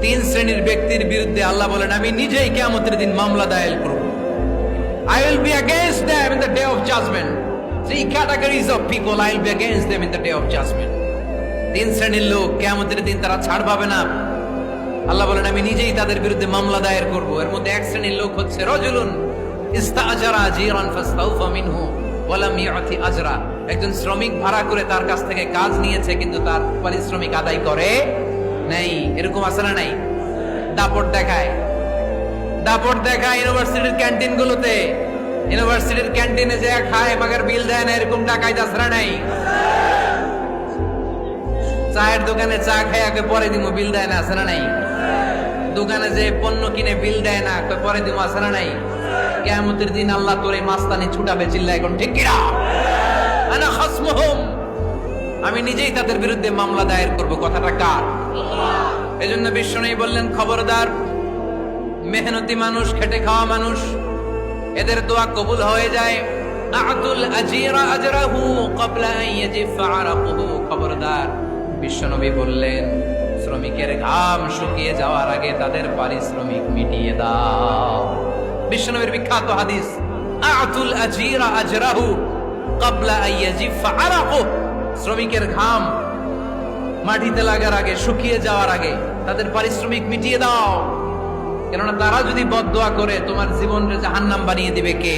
তিন শ্রেণীর ব্যক্তির বিরুদ্ধে আল্লাহ বলেন আমি নিজেই কিয়ামতের দিন মামলা দায়ের করব। I will be against them in the day of judgment. Three categories of people I will be against them in the day of judgment. তিন শ্রেণীর লোক কিয়ামতের দিন তারা ছাড় পাবে না। আল্লাহ বলেন আমি নিজেই তাদের বিরুদ্ধে মামলা দায়ের করব। এর মধ্যে এক শ্রেণীর লোক হচ্ছে রাজুলুন ইস্তাআজারা জিরান ফাস্তাউফা মিনহু ওয়া লাম ইউতি আজরা। একজন শ্রমিক ভাড়া করে তার কাছ থেকে কাজ নিয়েছে কিন্তু তার পারিশ্রমিক আদায় করে নাই। এরকম আছে না নাই? দাপট দেখায় ইউনিভার্সিটির ক্যান্টিন গুলোতে, ইউনিভার্সিটির ক্যান্টিনে যে খায় মাগার বিল দেয় না, এরকম টাকায় যাসরা নাই। চায়ের দোকানে চা খায় পরে দিমু বিল দেয় না, আছে না নাই? দোকানে যে পণ্য কিনে বিল দেয় না, পরে দিমু, আছে না নাই? কিয়ামতের দিন আল্লাহ তোর এই মাস্তানি ছুটাবে, চিল্লা এখন ঠিক কিনা? আনা খাসমুহুম, আমি নিজেই তাদের বিরুদ্ধে মামলা দায়ের করব। কথাটা কার? এজন্য বিশ্বনবী বললেন খবরদার, মেহনতি মানুষ, খেটে খাওয়া মানুষ, এদের দোয়া কবুল হয়ে যায়। আতুল আজিরা আজরাহু ক্বাবলা আন ইয়াজিফা আরাকুহু। খবরদার, বিশ্বনবী বললেন শ্রমিকের ঘাম শুকিয়ে যাওয়ার আগে তাদের পারিশ্রমিক মিটিয়ে দাও। বিশ্বনবীর বিখ্যাত হাদিস, আতুল আজিরা আজরাহু ক্বাবলা আন ইয়াজিফা আরাকুহু। শ্রমিকের ঘাম মাটিতে লাগার আগে, শুকিয়ে যাওয়ার আগে তাদের পারিশ্রমিক মিটিয়ে দাও। কেননা তারা যদি বদদোয়া করে তোমার জীবনকে জাহান্নাম বানিয়ে দিবে কে?